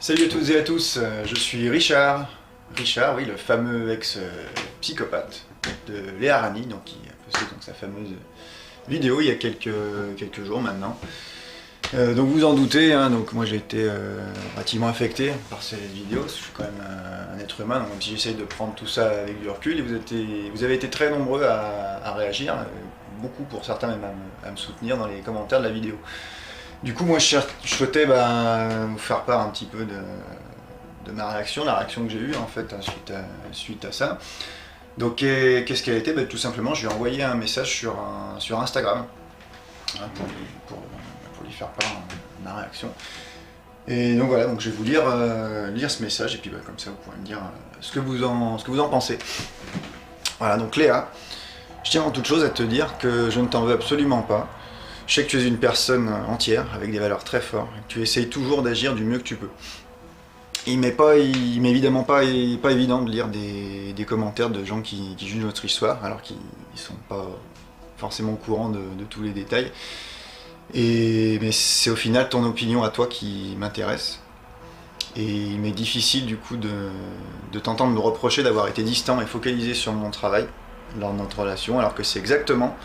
Salut à toutes et à tous, je suis Richard. Richard, oui, le fameux ex-psychopathe de Léa Rani, donc, qui a posté donc, sa fameuse vidéo il y a quelques jours maintenant. Donc vous en doutez, hein, donc moi j'ai été relativement affecté par cette vidéo, je suis quand même un être humain, donc même si j'essaye de prendre tout ça avec du recul, et vous avez été très nombreux à réagir, beaucoup pour certains même à me soutenir dans les commentaires de la vidéo. Du coup, moi, je souhaitais vous faire part un petit peu de ma réaction, la réaction que j'ai eue en fait suite à ça. Donc, qu'est-ce qu'elle était? Tout simplement, je lui ai envoyé un message sur Instagram hein, pour lui faire part de ma réaction. Et donc voilà, donc je vais vous lire ce message et puis comme ça, vous pourrez me dire ce que vous en pensez. Voilà, donc Léa, je tiens en toute chose à te dire que je ne t'en veux absolument pas. Je sais que tu es une personne entière, avec des valeurs très fortes, et que tu essayes toujours d'agir du mieux que tu peux. Il m'est évidemment pas évident de lire des commentaires de gens qui jugent notre histoire, alors qu'ils ne sont pas forcément au courant de tous les détails. Mais c'est au final ton opinion à toi qui m'intéresse. Et il m'est difficile du coup de t'entendre me reprocher d'avoir été distant et focalisé sur mon travail lors de notre relation, alors que c'est exactement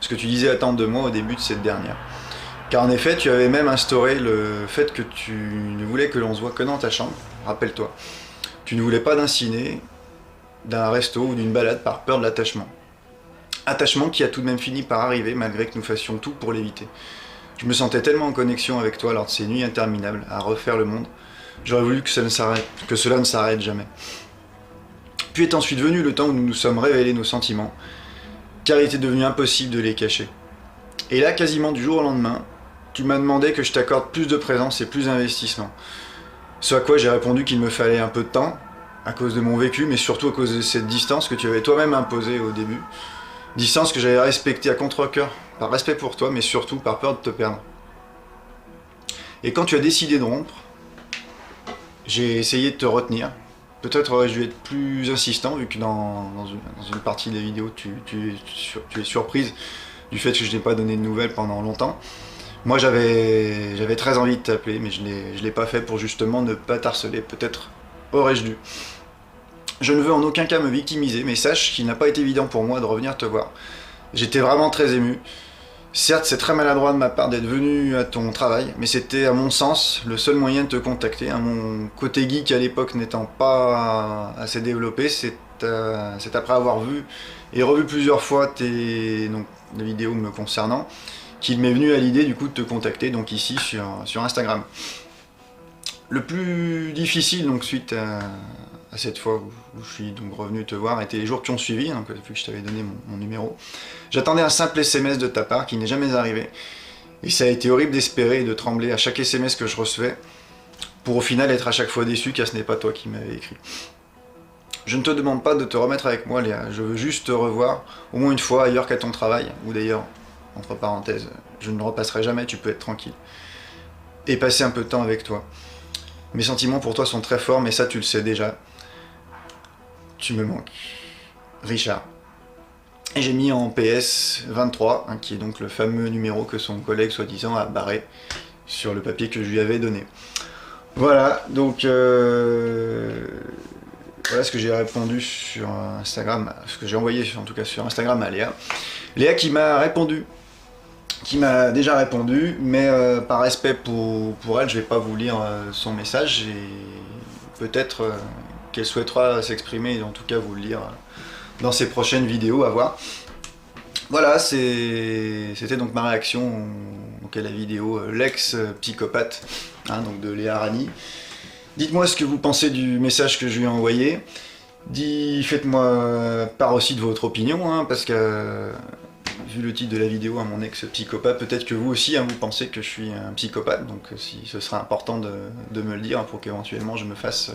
ce que tu disais attendre de moi au début de cette dernière. Car en effet, tu avais même instauré le fait que tu ne voulais que l'on se voit que dans ta chambre, rappelle-toi. Tu ne voulais pas d'un ciné, d'un resto ou d'une balade par peur de l'attachement. Attachement qui a tout de même fini par arriver malgré que nous fassions tout pour l'éviter. Je me sentais tellement en connexion avec toi lors de ces nuits interminables à refaire le monde. J'aurais voulu que cela ne s'arrête jamais. Puis est ensuite venu le temps où nous nous sommes révélés nos sentiments, car il était devenu impossible de les cacher. Et là, quasiment du jour au lendemain, tu m'as demandé que je t'accorde plus de présence et plus d'investissement. Ce à quoi j'ai répondu qu'il me fallait un peu de temps, à cause de mon vécu, mais surtout à cause de cette distance que tu avais toi-même imposée au début. Distance que j'avais respectée à contre-cœur, par respect pour toi, mais surtout par peur de te perdre. Et quand tu as décidé de rompre, j'ai essayé de te retenir. Peut-être aurais-je dû être plus insistant, vu que dans une partie des vidéos, tu es surprise du fait que je n'ai pas donné de nouvelles pendant longtemps. Moi, j'avais très envie de t'appeler, mais je ne l'ai pas fait pour justement ne pas t'harceler. Peut-être aurais-je dû. Je ne veux en aucun cas me victimiser, mais sache qu'il n'a pas été évident pour moi de revenir te voir. J'étais vraiment très ému. Certes, c'est très maladroit de ma part d'être venu à ton travail, mais c'était à mon sens le seul moyen de te contacter. Mon côté geek à l'époque n'étant pas assez développé, c'est après avoir vu et revu plusieurs fois les vidéos me concernant qu'il m'est venu à l'idée du coup de te contacter, donc ici sur Instagram. Le plus difficile donc suite à cette fois où je suis donc revenu te voir étaient les jours qui ont suivi, donc depuis que je t'avais donné mon numéro. J'attendais un simple SMS de ta part qui n'est jamais arrivé. Et ça a été horrible d'espérer et de trembler à chaque SMS que je recevais, pour au final être à chaque fois déçu car ce n'est pas toi qui m'avais écrit. Je ne te demande pas de te remettre avec moi, Léa, je veux juste te revoir, au moins une fois ailleurs qu'à ton travail, ou d'ailleurs, entre parenthèses, je ne le repasserai jamais, tu peux être tranquille. Et passer un peu de temps avec toi. Mes sentiments pour toi sont très forts, mais ça tu le sais déjà. Tu me manques. Richard. Et j'ai mis en PS 23, qui est donc le fameux numéro que son collègue soi-disant a barré sur le papier que je lui avais donné. Voilà, donc voilà ce que j'ai répondu sur Instagram, ce que j'ai envoyé en tout cas sur Instagram à Léa. Léa qui m'a répondu, qui m'a déjà répondu, mais par respect pour elle, je vais pas vous lire son message et peut-être qu'elle souhaitera s'exprimer et en tout cas vous le lire dans ses prochaines vidéos à voir. Voilà, c'était donc ma réaction à la vidéo l'ex-psychopathe donc de Léa Rani. Dites-moi ce que vous pensez du message que je lui ai envoyé. Faites-moi part aussi de votre opinion, parce que vu le titre de la vidéo, mon ex-psychopathe, peut-être que vous aussi vous pensez que je suis un psychopathe, donc si ce sera important de me le dire pour qu'éventuellement je me fasse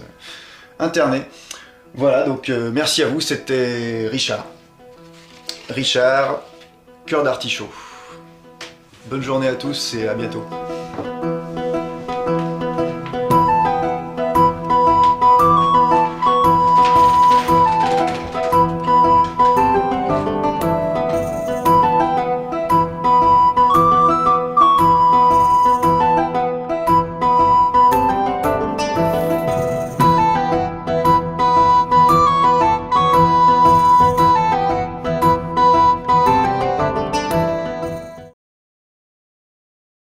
interner. Voilà, donc merci à vous, c'était Richard. Richard, cœur d'artichaut. Bonne journée à tous et à bientôt.